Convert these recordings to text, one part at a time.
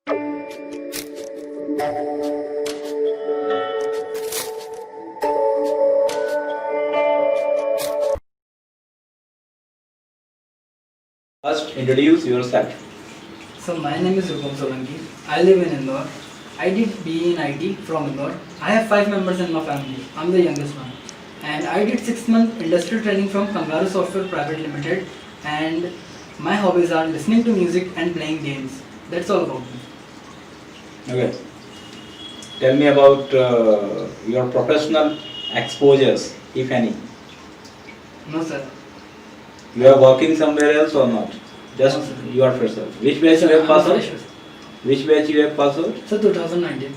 First, introduce yourself. So my name is Rupam Solanki. I live in Indore. I did BE in IT from Indore. I have 5 members in my family. I'm the youngest one. And I did 6 month industrial training from Kangaroo Software Private Limited. And my hobbies are listening to music and playing games. That's all about me. Okay. Tell me about your professional exposures, if any. No sir. You are working somewhere else or not? Just No, sir. you are fresher. Which batch you have passed out? Which batch you have passed out? Sir, 2019.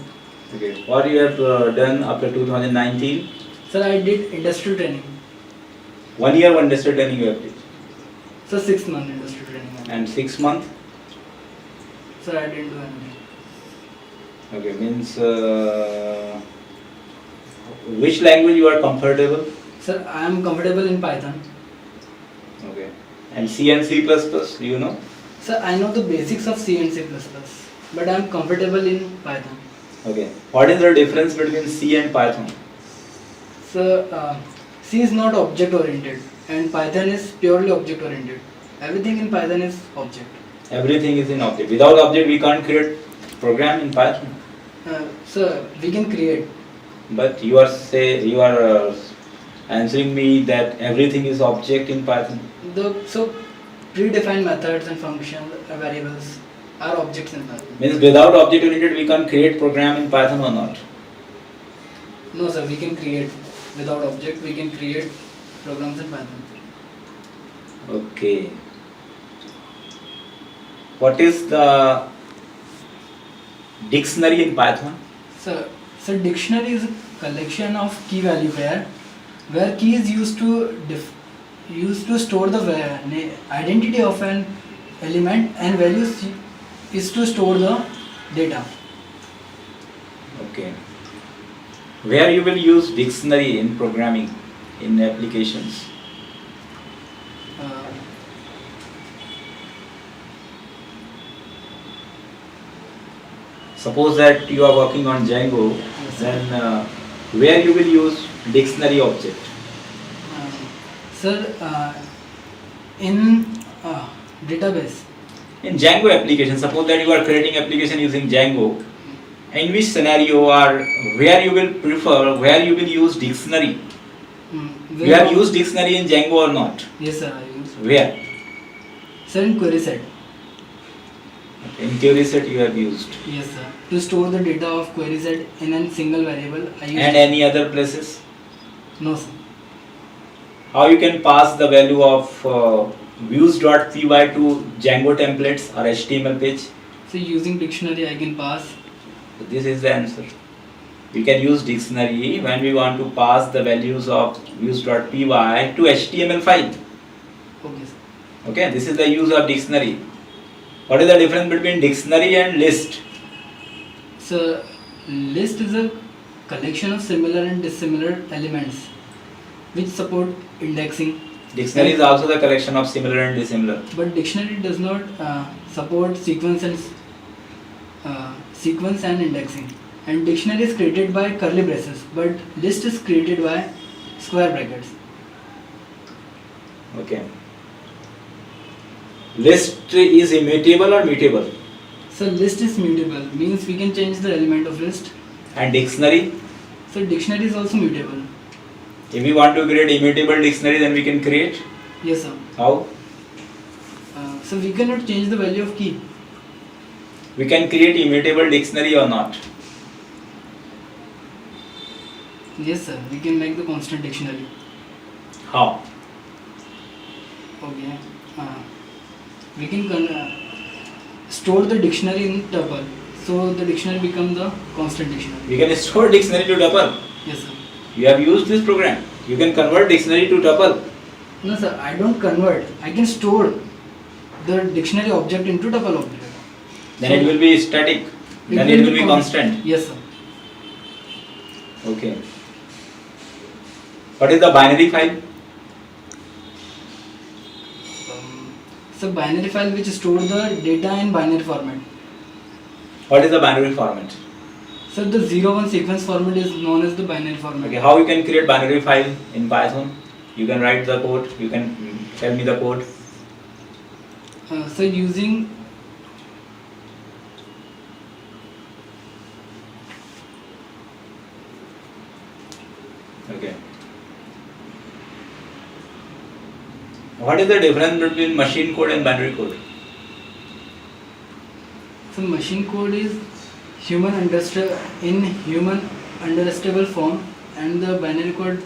Okay. What you have done after 2019? Sir, I did industrial training. 1 year one industrial training you have did. Sir, 6 month industrial training. And 6 months? Sir, I didn't do anything. Okay. Means which language you are comfortable? Sir, I am comfortable in Python. Okay. And C and C++, you know? Sir, I know the basics of C and C++, but I am comfortable in Python. Okay. What is the difference between C and Python? So, C is not object oriented and Python is purely object oriented. Everything in Python is object. Everything is in object. Without object, we can't create program in Python. So, we can create. But you are answering me that everything is object in Python. So, predefined methods and functions, variables are objects in Python. Means without object oriented, we can't create program in Python or not? No sir, we can create. Without object, we can create programs in Python. Okay. What is the dictionary in Python? So dictionary is a collection of key value pair, where key is used to store the identity of an element and values is to store the data. Okay. Where you will use dictionary in programming, in applications? Uh, Suppose that you are working on Django, Yes. then where you will use dictionary object? Sir, in database. In Django application, suppose that you are creating application using Django, in which scenario or where you will prefer, where you will use dictionary? You have used dictionary in Django or not? Yes sir, I use. Where? Sir, in query set. In query set you have used. Yes sir. To store the data of query set in a single variable, I use. And any other places? No sir. How you can pass the value of views.py to Django templates or HTML page? So using dictionary, I can pass. So this is the answer. We can use dictionary when we want to pass the values of views.py to HTML file. Okay sir. Okay, this is the use of dictionary. What is the difference between dictionary and list? So list is a collection of similar and dissimilar elements which support indexing. Dictionary is also the collection of similar and dissimilar. But dictionary does not support sequence and indexing. And dictionary is created by curly braces, but list is created by square brackets. Okay. List is immutable or mutable? So list is mutable, means we can change the element of list. And dictionary? So dictionary is also mutable. If we want to create immutable dictionary, then we can create? Yes sir. How? So we cannot change the value of key. We can create immutable dictionary or not? Yes sir, we can make the constant dictionary. How? Okay. We can store the dictionary in tuple, so the dictionary becomes the constant dictionary. We can store dictionary to tuple. Yes sir. You have used this program. You can convert dictionary to tuple. No sir, I don't convert. I can store the dictionary object into tuple object. Then it will be static. Then it will be constant. Yes sir. Okay. What is the binary file? So binary file which store the data in binary format. What is the binary format? So the 0-1 sequence format is known as the binary format. Okay, how you can create binary file in Python? You can write the code. You can tell me the code. So using Okay. What is the difference between machine code and binary code? so machine code is human understandable form, and the binary code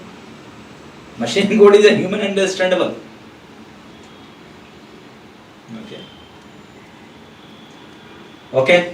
Machine code is a human understandable. Okay. Okay.